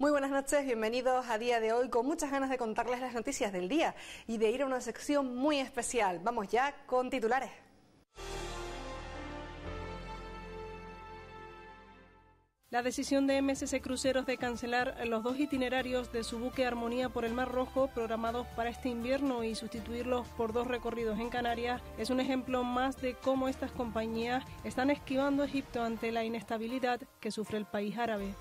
Muy buenas noches, bienvenidos a Día de Hoy, con muchas ganas de contarles las noticias del día y de ir a una sección muy especial. Vamos ya con titulares. La decisión de MSC Cruceros de cancelar los 2 itinerarios de su buque Armonía por el Mar Rojo programados para este invierno y sustituirlos por 2 recorridos en Canarias es un ejemplo más de cómo estas compañías están esquivando Egipto ante la inestabilidad que sufre el país árabe.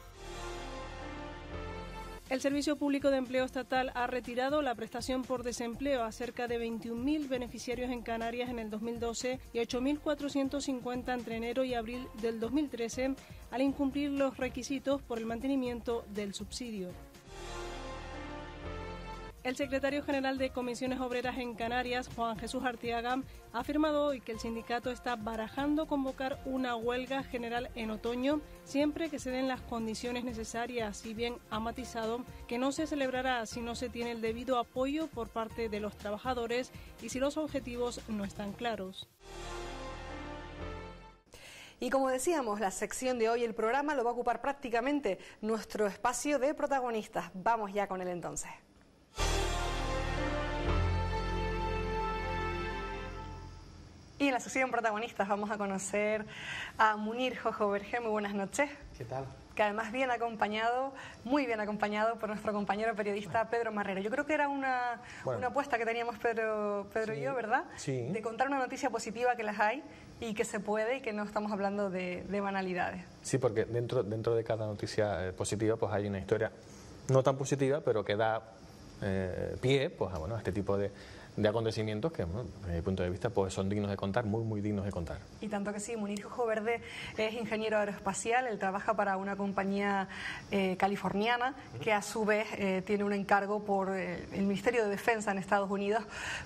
El Servicio Público de Empleo Estatal ha retirado la prestación por desempleo a cerca de 21.000 beneficiarios en Canarias en el 2012 y 8.450 entre enero y abril del 2013 al incumplir los requisitos por el mantenimiento del subsidio. El secretario general de Comisiones Obreras en Canarias, Juan Jesús Arteaga, ha afirmado hoy que el sindicato está barajando convocar una huelga general en otoño siempre que se den las condiciones necesarias, si bien ha matizado que no se celebrará si no se tiene el debido apoyo por parte de los trabajadores y si los objetivos no están claros. Y como decíamos, la sección de hoy, el programa, lo va a ocupar prácticamente nuestro espacio de protagonistas. Vamos ya con él entonces. Y en la sección protagonistas vamos a conocer a Munir Jojo Vergé. Muy buenas noches. ¿Qué tal? Que además bien acompañado, muy bien acompañado por nuestro compañero periodista Pedro Marrero. Yo creo que era una apuesta que teníamos Pedro y yo, ¿verdad? Sí. De contar una noticia positiva, que las hay y que se puede y que no estamos hablando de banalidades. Sí, porque dentro de cada noticia positiva pues hay una historia no tan positiva, pero que da pie pues, a este tipo de acontecimientos que, bueno, desde mi punto de vista, pues son dignos de contar, muy dignos de contar. Y tanto que sí. Munir Jojo Vergé es ingeniero aeroespacial, él trabaja para una compañía californiana que a su vez tiene un encargo por el Ministerio de Defensa en Estados Unidos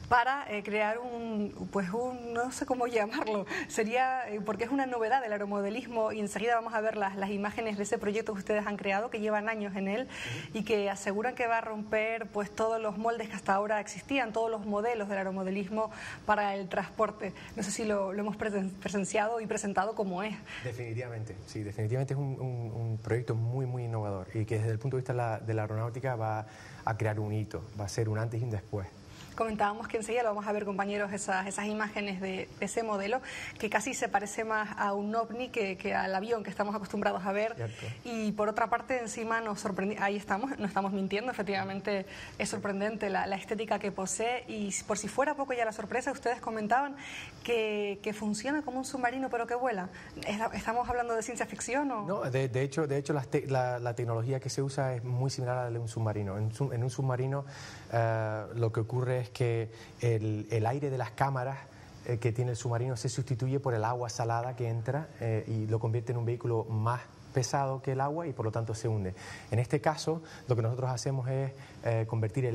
para crear no sé cómo llamarlo, sería, porque es una novedad del aeromodelismo y enseguida vamos a ver las imágenes de ese proyecto que ustedes han creado, que llevan años en él y que aseguran que va a romper pues todos los moldes que hasta ahora existían, todos los modelos del aeromodelismo para el transporte. No sé si lo hemos presenciado y presentado como es. Definitivamente, sí, definitivamente es un proyecto muy innovador y que desde el punto de vista de la aeronáutica va a crear un hito, va a ser un antes y un después. Comentábamos que enseguida lo vamos a ver, compañeros, esas imágenes de ese modelo, que casi se parece más a un ovni que al avión que estamos acostumbrados a ver. Cierto. Y por otra parte, encima nos sorprende, ahí estamos, no estamos mintiendo, efectivamente es sorprendente la estética que posee. Y por si fuera poco ya la sorpresa, ustedes comentaban que funciona como un submarino pero que vuela. ¿Estamos hablando de ciencia ficción o...? No, de hecho la tecnología que se usa es muy similar a la de un submarino. En un submarino lo que ocurre es que el aire de las cámaras que tiene el submarino se sustituye por el agua salada que entra y lo convierte en un vehículo más pesado que el agua y por lo tanto se hunde. En este caso lo que nosotros hacemos es comprimir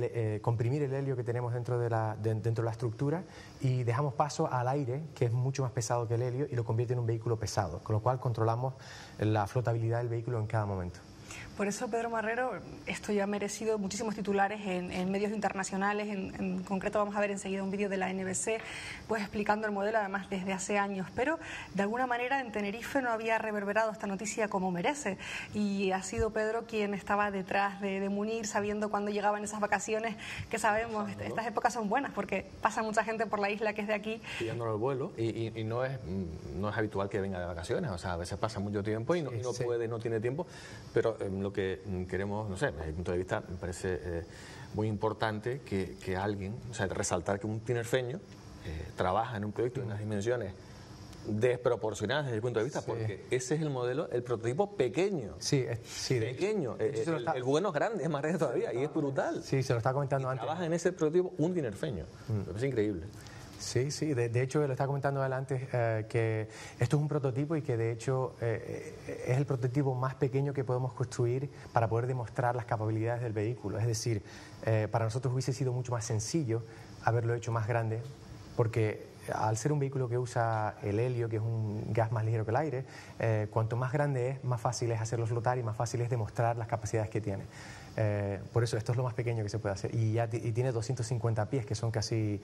el helio que tenemos dentro de la estructura y dejamos paso al aire, que es mucho más pesado que el helio, y lo convierte en un vehículo pesado, con lo cual controlamos la flotabilidad del vehículo en cada momento. Por eso, Pedro Marrero, esto ya ha merecido muchísimos titulares en medios internacionales. En concreto vamos a ver enseguida un vídeo de la NBC pues explicando el modelo, además desde hace años, pero de alguna manera en Tenerife no había reverberado esta noticia como merece, y ha sido Pedro quien estaba detrás de Munir, sabiendo cuándo llegaban esas vacaciones, que sabemos, estas épocas son buenas porque pasa mucha gente por la isla que es de aquí. Pillándolo el vuelo y no es habitual que venga de vacaciones, o sea, a veces pasa mucho tiempo y no puede, no tiene tiempo, pero lo que queremos, no sé, desde mi punto de vista me parece muy importante que alguien, o sea, resaltar que un tinerfeño trabaja en un proyecto de unas dimensiones desproporcionadas desde el punto de vista, porque ese es el modelo, el prototipo pequeño. Sí, pequeño. El bueno es grande, es más grande todavía y es brutal. Sí, se lo estaba comentando antes. Trabaja en ese prototipo un tinerfeño. Es increíble. Sí, de hecho lo estaba comentando antes que esto es un prototipo y que de hecho es el prototipo más pequeño que podemos construir para poder demostrar las capacidades del vehículo. Es decir, para nosotros hubiese sido mucho más sencillo haberlo hecho más grande, porque al ser un vehículo que usa el helio, que es un gas más ligero que el aire, cuanto más grande es, más fácil es hacerlo flotar y más fácil es demostrar las capacidades que tiene. Por eso esto es lo más pequeño que se puede hacer y tiene 250 pies, que son casi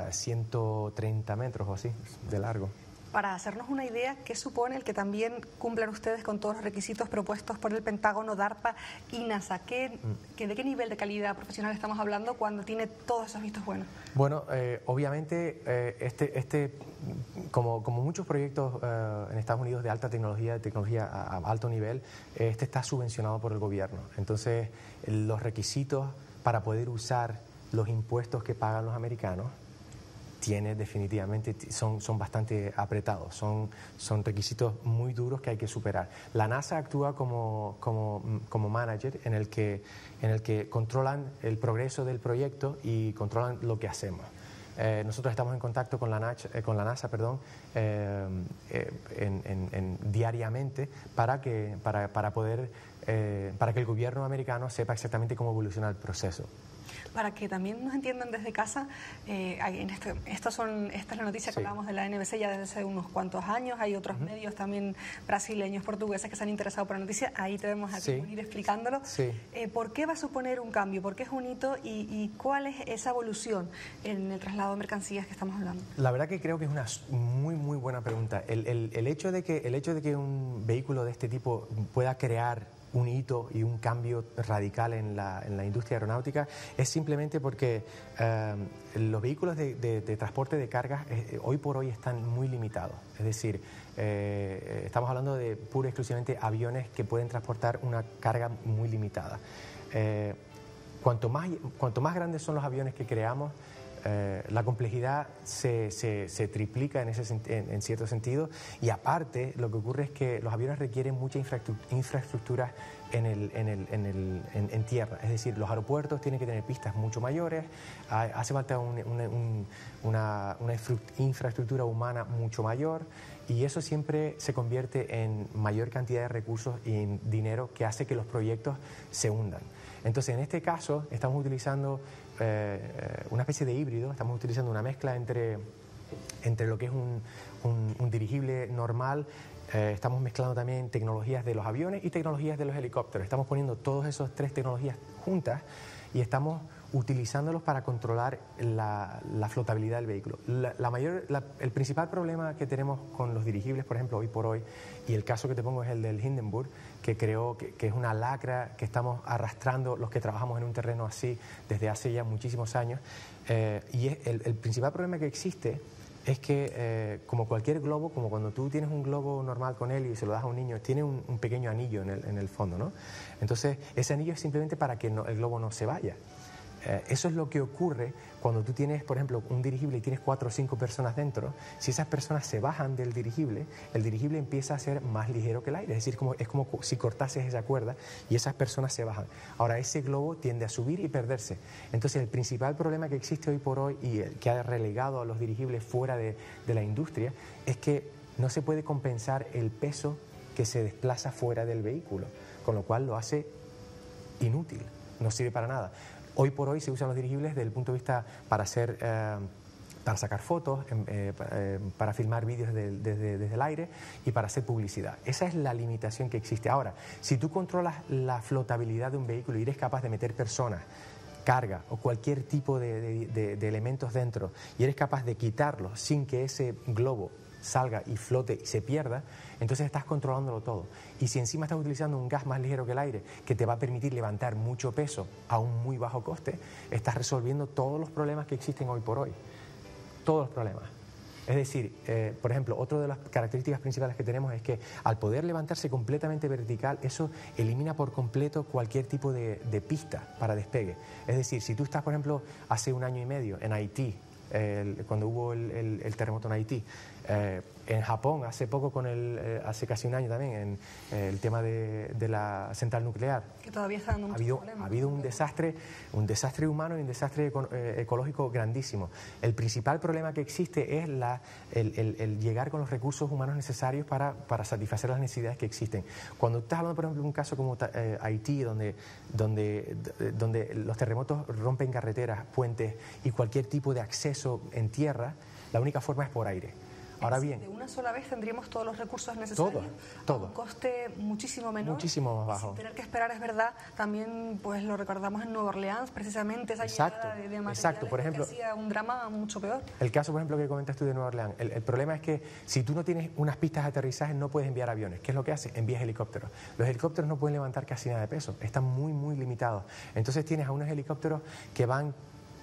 130 metros o así de largo. para hacernos una idea, ¿qué supone el que también cumplan ustedes con todos los requisitos propuestos por el Pentágono, DARPA y NASA? ¿De qué nivel de calidad profesional estamos hablando cuando tiene todos esos vistos buenos? Bueno, obviamente, como muchos proyectos en Estados Unidos de alta tecnología, de tecnología a alto nivel, este está subvencionado por el gobierno. Entonces, los requisitos para poder usar los impuestos que pagan los americanos son bastante apretados, son requisitos muy duros que hay que superar. La NASA actúa como manager en el que controlan el progreso del proyecto y controlan lo que hacemos. Nosotros estamos en contacto con la NASA, diariamente para que el gobierno americano sepa exactamente cómo evoluciona el proceso. Para que también nos entiendan desde casa, esta es la noticia que hablábamos de la NBC ya desde hace unos cuantos años. Hay otros medios también brasileños, portugueses que se han interesado por la noticia. Ahí debemos ir explicándolo. ¿Por qué va a suponer un cambio? ¿Por qué es un hito? ¿Y cuál es esa evolución en el traslado de mercancías que estamos hablando? La verdad que creo que es una muy buena pregunta. El hecho de que un vehículo de este tipo pueda crear un hito y un cambio radical en la industria aeronáutica es simplemente porque los vehículos de transporte de cargas hoy por hoy están muy limitados. Es decir, estamos hablando de pura y exclusivamente aviones que pueden transportar una carga muy limitada. Cuanto más grandes son los aviones que creamos, la complejidad se triplica en cierto sentido, y aparte lo que ocurre es que los aviones requieren mucha infraestructura en tierra. Es decir, los aeropuertos tienen que tener pistas mucho mayores, hace falta una infraestructura humana mucho mayor, y eso siempre se convierte en mayor cantidad de recursos y en dinero que hace que los proyectos se hundan. Entonces, en este caso, estamos utilizando una especie de híbrido, estamos utilizando una mezcla entre lo que es un dirigible normal, estamos mezclando también tecnologías de los aviones y tecnologías de los helicópteros. Estamos poniendo todas esas tres tecnologías juntas y estamos utilizándolos para controlar la flotabilidad del vehículo. El principal problema que tenemos con los dirigibles, por ejemplo, hoy por hoy, y el caso que te pongo es el del Hindenburg, que creo que es una lacra que estamos arrastrando los que trabajamos en un terreno así desde hace ya muchísimos años, y el principal problema que existe es que, como cualquier globo, como cuando tú tienes un globo normal con helio y se lo das a un niño, tiene un pequeño anillo en el fondo, ¿no? Entonces, ese anillo es simplemente para que el globo no se vaya. Eso es lo que ocurre cuando tú tienes, por ejemplo, un dirigible y tienes 4 o 5 personas dentro. Si esas personas se bajan del dirigible, el dirigible empieza a ser más ligero que el aire. Es decir, es como si cortases esa cuerda y esas personas se bajan. Ahora, ese globo tiende a subir y perderse. Entonces, el principal problema que existe hoy por hoy y que ha relegado a los dirigibles fuera de la industria es que no se puede compensar el peso que se desplaza fuera del vehículo, con lo cual lo hace inútil, no sirve para nada. Hoy por hoy se usan los dirigibles desde el punto de vista para sacar fotos, para filmar vídeos desde el aire y para hacer publicidad. Esa es la limitación que existe. Ahora, si tú controlas la flotabilidad de un vehículo y eres capaz de meter personas, carga o cualquier tipo de elementos dentro y eres capaz de quitarlos sin que ese globo salga y flote y se pierda, entonces estás controlándolo todo. Y si encima estás utilizando un gas más ligero que el aire, que te va a permitir levantar mucho peso a un muy bajo coste, estás resolviendo todos los problemas que existen hoy por hoy. Todos los problemas. Es decir, por ejemplo, otra de las características principales que tenemos es que al poder levantarse completamente vertical, eso elimina por completo cualquier tipo de pista para despegue. Es decir, si tú estás, por ejemplo, hace 1 año y medio en Haití, cuando hubo el terremoto en Haití, en Japón hace poco hace casi 1 año también, en el tema de la central nuclear, que todavía está dando muchos problemas. Ha habido un desastre humano y un desastre ecológico grandísimo. El principal problema que existe es el llegar con los recursos humanos necesarios para satisfacer las necesidades que existen. Cuando estás hablando, por ejemplo, de un caso como Haití, donde los terremotos rompen carreteras, puentes y cualquier tipo de acceso en tierra, la única forma es por aire. Ahora bien, de una sola vez tendríamos todos los recursos necesarios, todo. a un coste muchísimo menor, muchísimo más bajo. Sin tener que esperar, es verdad. También pues lo recordamos en Nueva Orleans, precisamente esa llegada de materiales, por ejemplo, que hacía un drama mucho peor. El caso, por ejemplo, que comentas tú de Nueva Orleans, el problema es que si tú no tienes unas pistas de aterrizaje no puedes enviar aviones. ¿Qué es lo que hace? Envías helicópteros. Los helicópteros no pueden levantar casi nada de peso, están muy limitados. Entonces tienes a unos helicópteros que van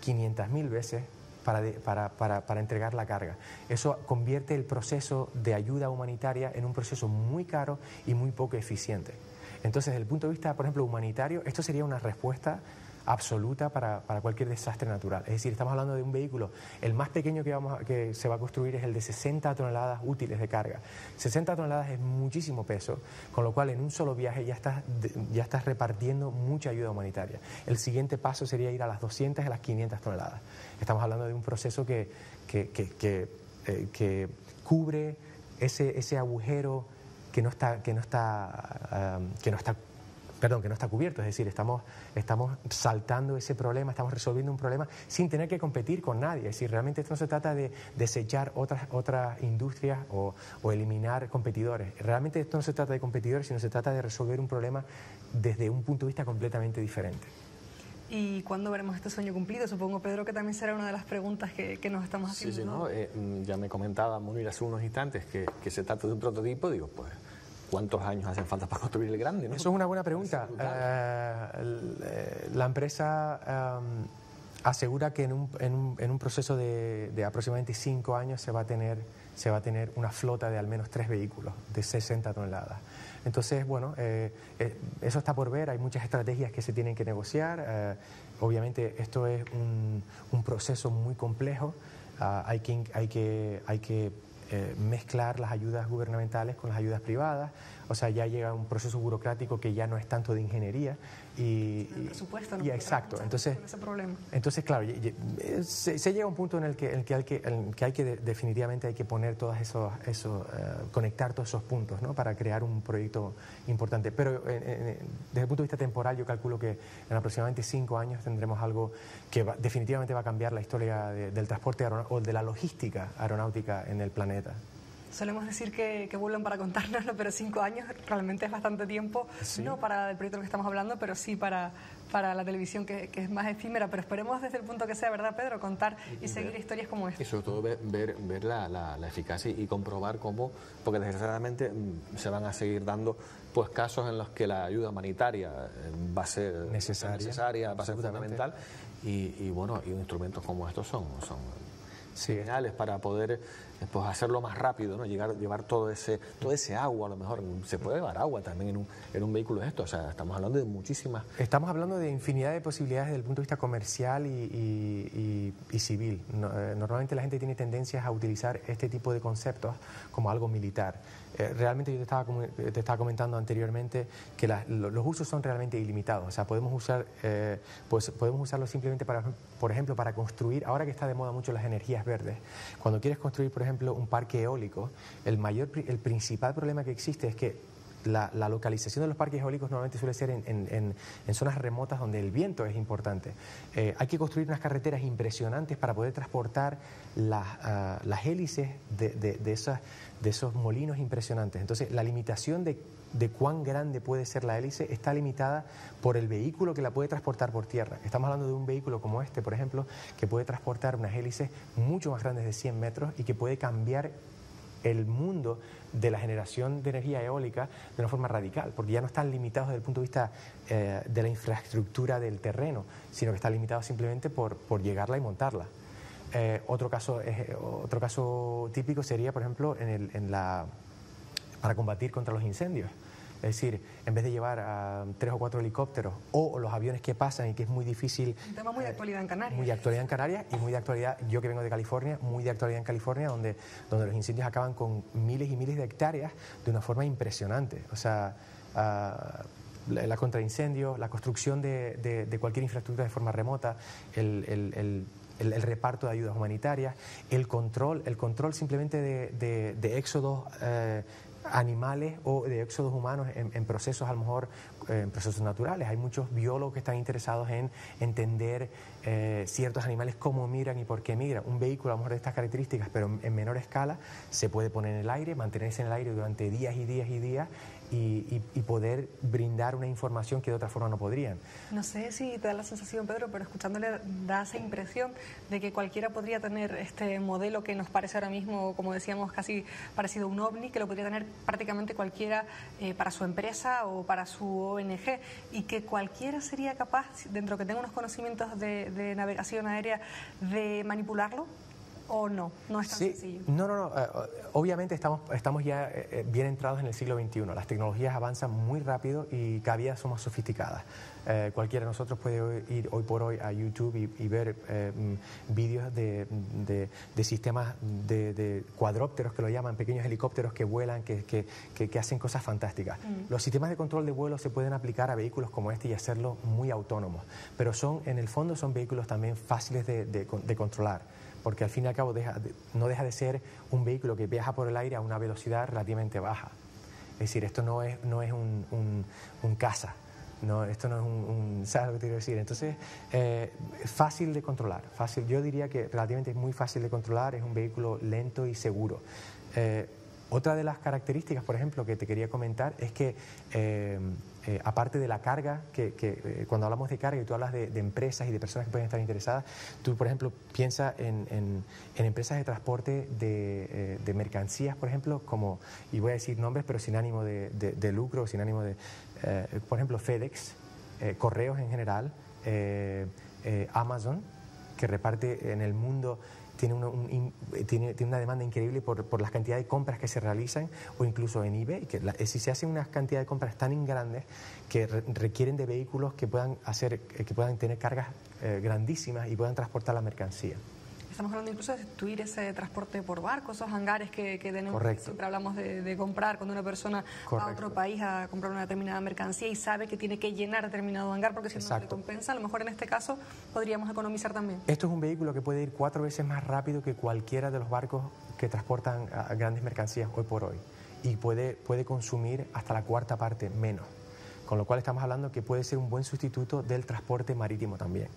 500.000 veces para entregar la carga. Eso convierte el proceso de ayuda humanitaria en un proceso muy caro y muy poco eficiente. Entonces, desde el punto de vista, por ejemplo, humanitario, esto sería una respuesta absoluta para cualquier desastre natural. Es decir, estamos hablando de un vehículo, el más pequeño que se va a construir es el de 60 toneladas útiles de carga. 60 toneladas es muchísimo peso, con lo cual en un solo viaje ya estás repartiendo mucha ayuda humanitaria. El siguiente paso sería ir a las 200 y a las 500 toneladas. Estamos hablando de un proceso que cubre ese agujero que no está cubierto, es decir, estamos saltando ese problema, estamos resolviendo un problema sin tener que competir con nadie. Es decir, realmente esto no se trata de desechar otras industrias o eliminar competidores. Realmente esto no se trata de competidores, sino se trata de resolver un problema desde un punto de vista completamente diferente. ¿Y cuándo veremos este sueño cumplido? Supongo, Pedro, que también será una de las preguntas que nos estamos haciendo. Sí, ¿no? Ya me comentaba Munir hace unos instantes que se trata de un prototipo, digo, pues ¿cuántos años hacen falta para construir el grande, ¿no? Eso es una buena pregunta. La empresa asegura que en un proceso de aproximadamente 5 años se va a tener una flota de al menos 3 vehículos de 60 toneladas. Entonces, bueno, eso está por ver, hay muchas estrategias que se tienen que negociar. Obviamente esto es un proceso muy complejo, hay que mezclar las ayudas gubernamentales con las ayudas privadas, o sea, ya llega un proceso burocrático que ya no es tanto de ingeniería el presupuesto no exacto, entonces claro, se llega a un punto en el que definitivamente hay que poner conectar todos esos puntos, ¿no?, para crear un proyecto importante, pero desde el punto de vista temporal yo calculo que en aproximadamente 5 años tendremos algo que definitivamente va a cambiar la historia del transporte o de la logística aeronáutica en el planeta. Solemos decir que vuelven para contárnoslo, pero 5 años realmente es bastante tiempo, sí. No para el proyecto que estamos hablando, pero sí para la televisión que es más efímera, pero esperemos desde el punto que sea, ¿verdad, Pedro?, contar y seguir historias como esta. Y sobre todo ver la eficacia y comprobar cómo, porque desgraciadamente se van a seguir dando pues casos en los que la ayuda humanitaria va a ser necesaria, va a ser fundamental, y bueno, y instrumentos como estos son señales para poder pues hacerlo más rápido, ¿no? Llevar todo ese agua, a lo mejor se puede llevar agua también en un vehículo de esto, o sea, estamos hablando de muchísimas. Estamos hablando de infinidad de posibilidades desde el punto de vista comercial y civil. Normalmente la gente tiene tendencias a utilizar este tipo de conceptos como algo militar. Realmente yo te estaba comentando anteriormente que los usos son realmente ilimitados, o sea, podemos usarlo simplemente por ejemplo, para construir, ahora que está de moda mucho las energías verdes, cuando quieres construir, por ejemplo, un parque eólico, el principal problema que existe es que la localización de los parques eólicos normalmente suele ser en zonas remotas donde el viento es importante. Hay que construir unas carreteras impresionantes para poder transportar las hélices de esos molinos impresionantes. Entonces, la limitación de cuán grande puede ser la hélice está limitada por el vehículo que la puede transportar por tierra. Estamos hablando de un vehículo como este, por ejemplo, que puede transportar unas hélices mucho más grandes de 100 metros y que puede cambiar el mundo de la generación de energía eólica de una forma radical, porque ya no están limitados desde el punto de vista de la infraestructura del terreno, sino que están limitados simplemente por llegarla y montarla. Otro caso típico sería, por ejemplo, para combatir contra los incendios. Es decir, en vez de llevar 3 o 4 helicópteros o los aviones que pasan y que es muy difícil... Un tema muy de actualidad en Canarias. Muy de actualidad en Canarias y muy de actualidad, yo que vengo de California, muy de actualidad en California, donde los incendios acaban con miles y miles de hectáreas de una forma impresionante. O sea, la contraincendio, la construcción de cualquier infraestructura de forma remota, el reparto de ayudas humanitarias, el control simplemente de éxodos animales o de éxodos humanos en procesos, a lo mejor en procesos naturales. Hay muchos biólogos que están interesados en entender ciertos animales, cómo migran y por qué migran. Un vehículo a lo mejor de estas características, pero en menor escala, se puede poner en el aire, mantenerse en el aire durante días y días y días y poder brindar una información que de otra forma no podrían. No sé si te da la sensación, Pedro, pero escuchándole da esa impresión de que cualquiera podría tener este modelo que nos parece ahora mismo, como decíamos, casi parecido a un ovni, que lo podría tener prácticamente cualquiera para su empresa o para su ONG, y que cualquiera sería capaz, dentro que tenga unos conocimientos de navegación aérea, de manipularlo. ¿O no? No es tan sencillo. No. Obviamente estamos ya bien entrados en el siglo XXI. Las tecnologías avanzan muy rápido y cada día son más sofisticadas. Cualquiera de nosotros puede ir hoy por hoy a YouTube y ver vídeos de sistemas de cuadrópteros, que lo llaman, pequeños helicópteros que vuelan, que hacen cosas fantásticas. Los sistemas de control de vuelo se pueden aplicar a vehículos como este y hacerlo muy autónomos, pero en el fondo son vehículos también fáciles de controlar, porque al fin y al cabo no deja de ser un vehículo que viaja por el aire a una velocidad relativamente baja. Es decir, esto no es un caza, no, esto no es ¿sabes lo que te quiero decir? Entonces, fácil de controlar, yo diría que relativamente es muy fácil de controlar, es un vehículo lento y seguro. Otra de las características, por ejemplo, que te quería comentar es que aparte de la carga, cuando hablamos de carga y tú hablas de empresas y de personas que pueden estar interesadas, tú, por ejemplo, piensas en empresas de transporte de mercancías, por ejemplo, como, y voy a decir nombres, pero sin ánimo de lucro, sin ánimo de, por ejemplo, FedEx, correos en general, Amazon, que reparte en el mundo. Tiene una demanda increíble por las cantidades de compras que se realizan, o incluso en eBay, si se hacen unas cantidades de compras tan grandes que requieren de vehículos que puedan tener cargas grandísimas y puedan transportar la mercancía. Estamos hablando incluso de sustituir ese transporte por barco, esos hangares que tenemos. Correcto. Siempre hablamos de comprar, cuando una persona va a otro país a comprar una determinada mercancía y sabe que tiene que llenar determinado hangar porque si no le compensa, a lo mejor en este caso podríamos economizar también. Esto es un vehículo que puede ir 4 veces más rápido que cualquiera de los barcos que transportan grandes mercancías hoy por hoy, y puede consumir hasta la cuarta parte menos, con lo cual estamos hablando que puede ser un buen sustituto del transporte marítimo también.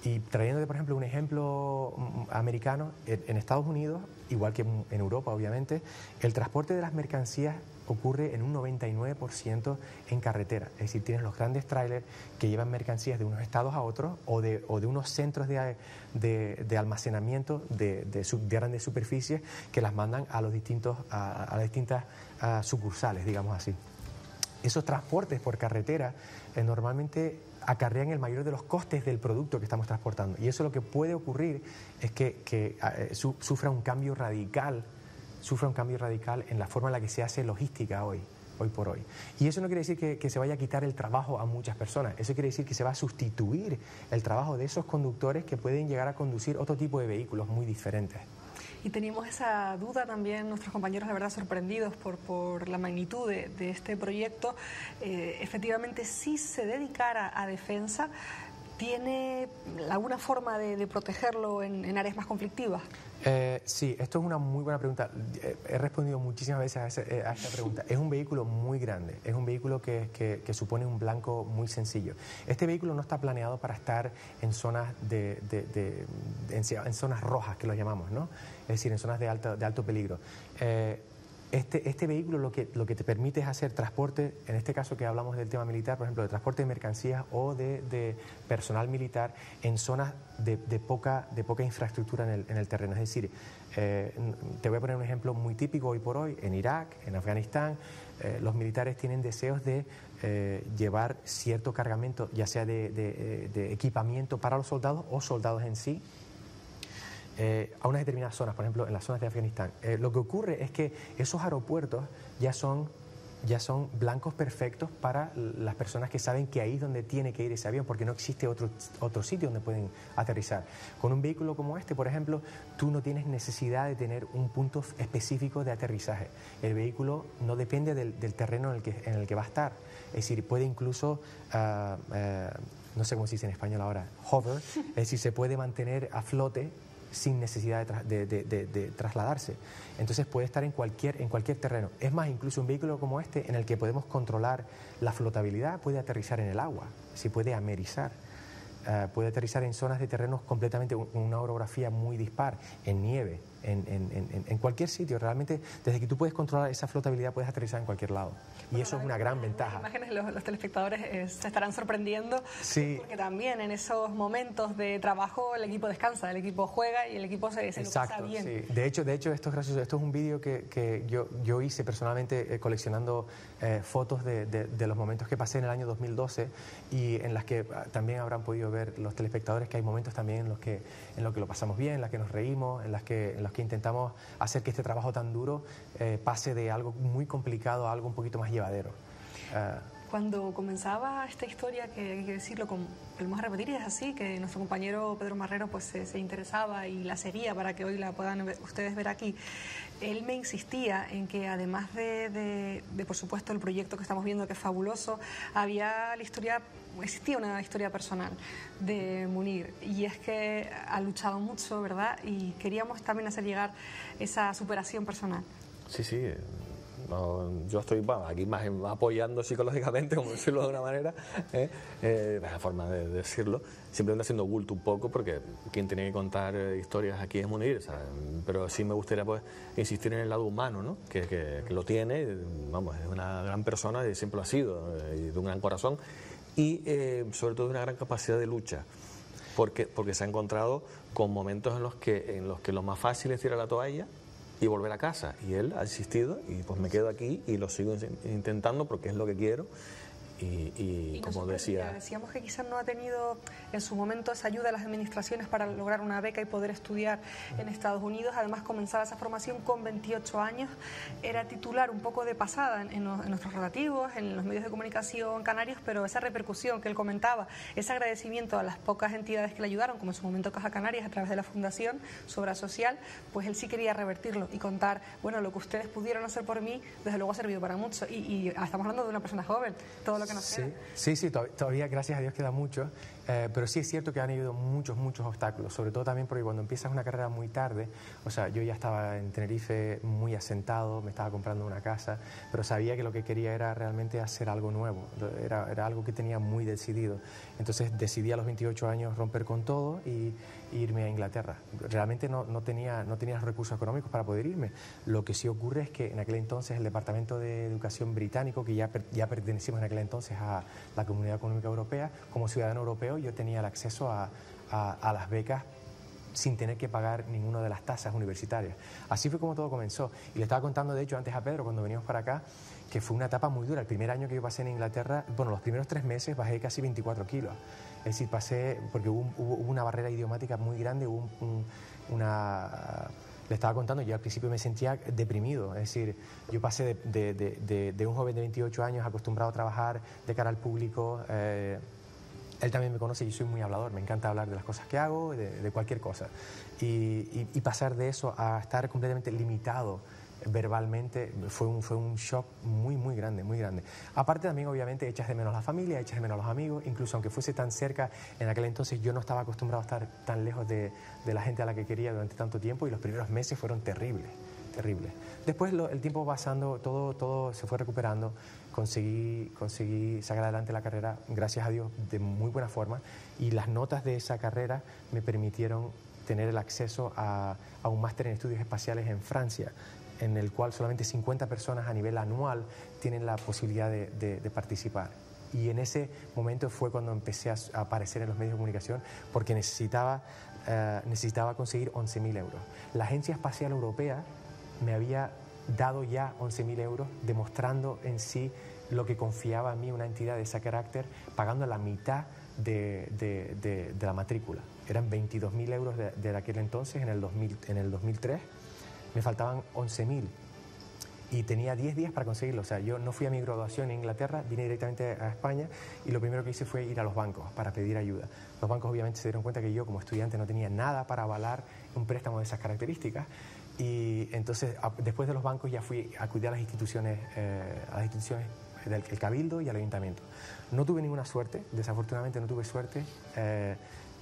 Y trayéndote, por ejemplo, un ejemplo americano, en Estados Unidos, igual que en Europa, obviamente, el transporte de las mercancías ocurre en un 99% en carretera. Es decir, tienes los grandes trailers que llevan mercancías de unos estados a otros o de unos centros de almacenamiento de grandes superficies que las mandan a las distintas sucursales, digamos así. Esos transportes por carretera normalmente acarrean el mayor de los costes del producto que estamos transportando, y eso lo que puede ocurrir es que sufra un cambio radical en la forma en la que se hace logística hoy por hoy. Y eso no quiere decir que se vaya a quitar el trabajo a muchas personas, eso quiere decir que se va a sustituir el trabajo de esos conductores que pueden llegar a conducir otro tipo de vehículos muy diferentes. Y teníamos esa duda también, nuestros compañeros, la verdad, sorprendidos por la magnitud de este proyecto. Efectivamente, si se dedicara a defensa, ¿tiene alguna forma de protegerlo en áreas más conflictivas? Sí, esto es una muy buena pregunta. He respondido muchísimas veces a esta pregunta. Es un vehículo muy grande, es un vehículo que supone un blanco muy sencillo. Este vehículo no está planeado para estar en zonas en zonas rojas, que lo llamamos, ¿no? Es decir, en zonas de alto peligro. Este vehículo lo que te permite es hacer transporte, en este caso que hablamos del tema militar, por ejemplo, de transporte de mercancías o de personal militar en zonas de poca infraestructura en el terreno. Es decir, te voy a poner un ejemplo muy típico hoy por hoy, en Irak, en Afganistán, los militares tienen deseos de llevar cierto cargamento, ya sea de equipamiento para los soldados o soldados en sí, a unas determinadas zonas, por ejemplo, en las zonas de Afganistán. Lo que ocurre es que esos aeropuertos ya son blancos perfectos para las personas que saben que ahí es donde tiene que ir ese avión, porque no existe otro sitio donde pueden aterrizar. Con un vehículo como este, por ejemplo, tú no tienes necesidad de tener un punto específico de aterrizaje. El vehículo no depende del terreno en el que va a estar. Es decir, puede incluso, no sé cómo se dice en español ahora, hover, es decir, se puede mantener a flote sin necesidad de trasladarse. Entonces puede estar en cualquier terreno. Es más, incluso un vehículo como este, en el que podemos controlar la flotabilidad, puede aterrizar en el agua, se puede amerizar. Puede aterrizar en zonas de terrenos completamente, una orografía muy dispar, en nieve, en cualquier sitio. Realmente, desde que tú puedes controlar esa flotabilidad, puedes aterrizar en cualquier lado. Y eso es una gran ventaja. Las imágenes, los telespectadores se estarán sorprendiendo, sí, porque también en esos momentos de trabajo el equipo descansa, el equipo juega y el equipo se lo pasa bien. Sí. De hecho, esto es gracioso. Esto es un vídeo que yo hice personalmente coleccionando fotos de los momentos que pasé en el año 2012 y en las que también habrán podido ver los telespectadores que hay momentos también en los que lo pasamos bien, en los que nos reímos, en los que intentamos hacer que este trabajo tan duro pase de algo muy complicado a algo un poquito más llevadero. Cuando comenzaba esta historia, que hay que decirlo, volvemos a repetir, y es así, que nuestro compañero Pedro Marrero pues se interesaba y la seguía para que hoy la puedan ustedes ver aquí, él me insistía en que además de por supuesto el proyecto que estamos viendo, que es fabuloso, existía una historia personal de Munir, y es que ha luchado mucho, ¿verdad? Y queríamos también hacer llegar esa superación personal. Sí. No, yo estoy aquí más apoyando psicológicamente, como decirlo de una manera, es la forma de decirlo, simplemente haciendo bulto un poco, porque quien tiene que contar historias aquí es Munir, ¿sabes? Pero sí me gustaría pues insistir en el lado humano, ¿no? que lo tiene, vamos, es una gran persona y siempre lo ha sido, y de un gran corazón, y sobre todo de una gran capacidad de lucha, porque se ha encontrado con momentos en los que lo más fácil es tirar la toalla y volver a casa, y él ha insistido y pues me quedo aquí y lo sigo intentando porque es lo que quiero. Y como decíamos que quizás no ha tenido en su momento esa ayuda de las administraciones para lograr una beca y poder estudiar en Estados Unidos. Además comenzaba esa formación con 28 años, era titular un poco de pasada en nuestros relativos, en los medios de comunicación canarios, pero esa repercusión que él comentaba, ese agradecimiento a las pocas entidades que le ayudaron, como en su momento Caja Canarias a través de la Fundación Obra Social, pues él sí quería revertirlo y contar, bueno, lo que ustedes pudieron hacer por mí, desde luego ha servido para mucho, y estamos hablando de una persona joven, todo lo que nos queda. Sí, todavía gracias a Dios queda mucho, pero sí es cierto que han habido muchos obstáculos, sobre todo también porque cuando empiezas una carrera muy tarde, o sea, yo ya estaba en Tenerife muy asentado, me estaba comprando una casa, pero sabía que lo que quería era realmente hacer algo nuevo, era algo que tenía muy decidido. Entonces decidí a los 28 años romper con todo y irme a Inglaterra. Realmente no tenía los recursos económicos para poder irme. Lo que sí ocurre es que en aquel entonces el Departamento de Educación británico, que ya pertenecimos en aquel entonces a la Comunidad Económica Europea, como ciudadano europeo yo tenía el acceso a las becas sin tener que pagar ninguna de las tasas universitarias. Así fue como todo comenzó. Y le estaba contando, de hecho, antes a Pedro, cuando venimos para acá, que fue una etapa muy dura. El primer año que yo pasé en Inglaterra, bueno, los primeros 3 meses bajé casi 24 kilos. Es decir, pasé, porque hubo una barrera idiomática muy grande, le estaba contando, yo al principio me sentía deprimido, es decir, yo pasé de un joven de 28 años acostumbrado a trabajar de cara al público. Él también me conoce, yo soy muy hablador, me encanta hablar de las cosas que hago, de cualquier cosa. Y pasar de eso a estar completamente limitado verbalmente fue un shock muy grande, muy grande. Aparte también, obviamente, echas de menos a la familia, echas de menos a los amigos, incluso aunque fuese tan cerca, en aquel entonces yo no estaba acostumbrado a estar tan lejos de la gente a la que quería durante tanto tiempo, y los primeros meses fueron terribles. Después el tiempo pasando, todo se fue recuperando, conseguí sacar adelante la carrera, gracias a Dios, de muy buena forma, y las notas de esa carrera me permitieron tener el acceso a un máster en estudios espaciales en Francia, en el cual solamente 50 personas a nivel anual tienen la posibilidad de participar. Y en ese momento fue cuando empecé a aparecer en los medios de comunicación, porque necesitaba conseguir 11.000 euros. La Agencia Espacial Europea me había dado ya 11.000 euros, demostrando en sí lo que confiaba en mí una entidad de ese carácter, pagando la mitad de la matrícula. Eran 22.000 euros de aquel entonces, en el 2003. Me faltaban 11.000 y tenía 10 días para conseguirlo. O sea, yo no fui a mi graduación en Inglaterra, vine directamente a España y lo primero que hice fue ir a los bancos para pedir ayuda. Los bancos obviamente se dieron cuenta que yo como estudiante no tenía nada para avalar un préstamo de esas características, y entonces después de los bancos ya acudí a las instituciones del Cabildo y al Ayuntamiento. No tuve ninguna suerte, desafortunadamente no tuve suerte.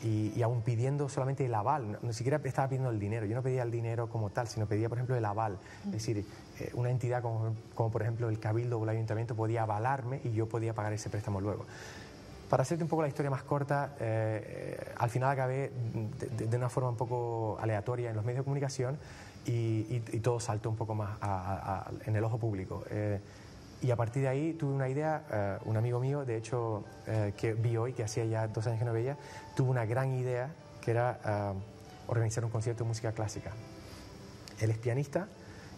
y aún pidiendo solamente el aval, no siquiera estaba pidiendo el dinero, yo no pedía el dinero como tal, sino pedía, por ejemplo, el aval. Es decir, una entidad como por ejemplo el Cabildo o el Ayuntamiento podía avalarme y yo podía pagar ese préstamo luego. Para hacerte un poco la historia más corta, al final acabé de una forma un poco aleatoria en los medios de comunicación y todo saltó un poco más en el ojo público. Y a partir de ahí tuve una idea, un amigo mío, de hecho, que vi hoy, que hacía ya 2 años que no veía, tuvo una gran idea que era organizar un concierto de música clásica. Él es pianista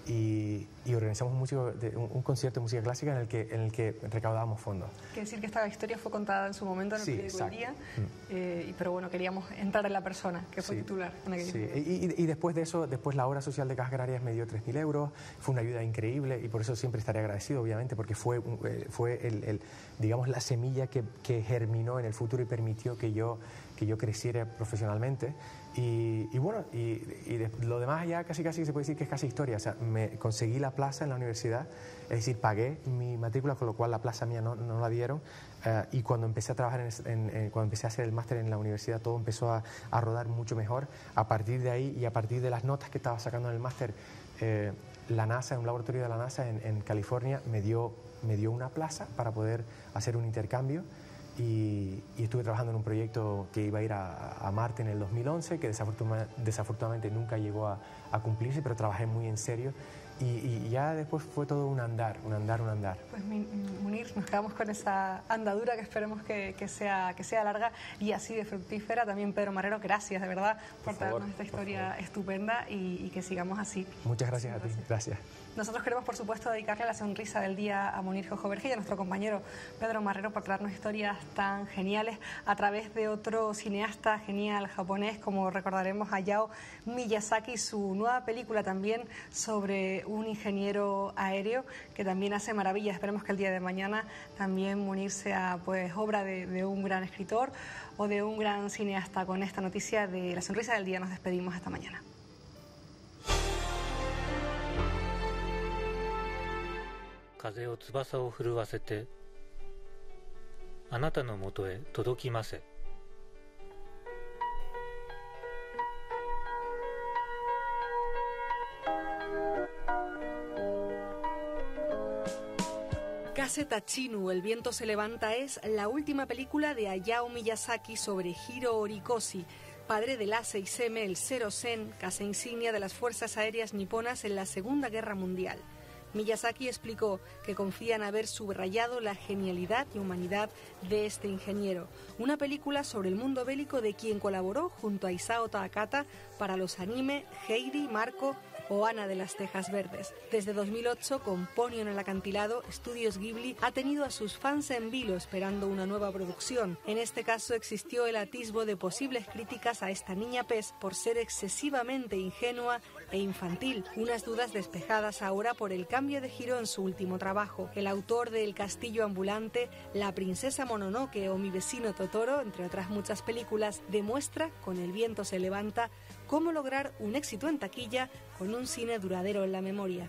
y organizamos un concierto de música clásica en el que recaudábamos fondos. Quiere decir que esta historia fue contada en su momento en el periódico El Día, pero bueno, queríamos entrar en la persona que fue titular. Y después de eso, después la obra social de Cajas Canarias me dio 3.000 euros, fue una ayuda increíble y por eso siempre estaré agradecido, obviamente, porque fue digamos, la semilla que germinó en el futuro y permitió que yo creciera profesionalmente. Y bueno, lo demás ya casi se puede decir que es casi historia. O sea, me conseguí la plaza en la universidad, es decir, pagué mi matrícula, con lo cual la plaza mía no la dieron. Y cuando empecé a trabajar, cuando empecé a hacer el máster en la universidad, todo empezó a rodar mucho mejor. A partir de ahí y a partir de las notas que estaba sacando en el máster, la NASA, un laboratorio de la NASA en California, me dio una plaza para poder hacer un intercambio. Y estuve trabajando en un proyecto que iba a ir a Marte en el 2011, que desafortunadamente nunca llegó a cumplirse, pero trabajé muy en serio y ya después fue todo un andar. Pues Munir, nos quedamos con esa andadura que esperemos que sea larga y así de fructífera. También Pedro Marrero, gracias de verdad por traernos esta historia estupenda y que sigamos así. Muchas gracias a ti, gracias. Nosotros queremos, por supuesto, dedicarle la sonrisa del día a Munir Jojo Vergé y a nuestro compañero Pedro Marrero por traernos historias tan geniales a través de otro cineasta genial japonés, como recordaremos, Hayao Miyazaki, su nueva película también sobre un ingeniero aéreo que también hace maravillas. Esperemos que el día de mañana también Munir sea pues obra de un gran escritor o de un gran cineasta. Con esta noticia de la sonrisa del día nos despedimos hasta mañana. 風を翼を震わせてあなたのもとへ届きませ Kase Tachinu, El viento se levanta, es la última película de Hayao Miyazaki sobre Hiro Horikoshi, padre del A6M, el Zero Sen, casa insignia de las fuerzas aéreas niponas en la Segunda Guerra Mundial. Miyazaki explicó que confía en haber subrayado la genialidad y humanidad de este ingeniero. Una película sobre el mundo bélico de quien colaboró junto a Isao Takahata para los anime Heidi, Marco o Ana de las Tejas Verdes. Desde 2008, con Ponyo en el acantilado, Estudios Ghibli ha tenido a sus fans en vilo esperando una nueva producción. En este caso existió el atisbo de posibles críticas a esta niña pez por ser excesivamente ingenua e infantil. Unas dudas despejadas ahora por el cambio de giro en su último trabajo. El autor de El castillo ambulante, La princesa Mononoke o Mi vecino Totoro, entre otras muchas películas, demuestra, con El viento se levanta, cómo lograr un éxito en taquilla con un cine duradero en la memoria.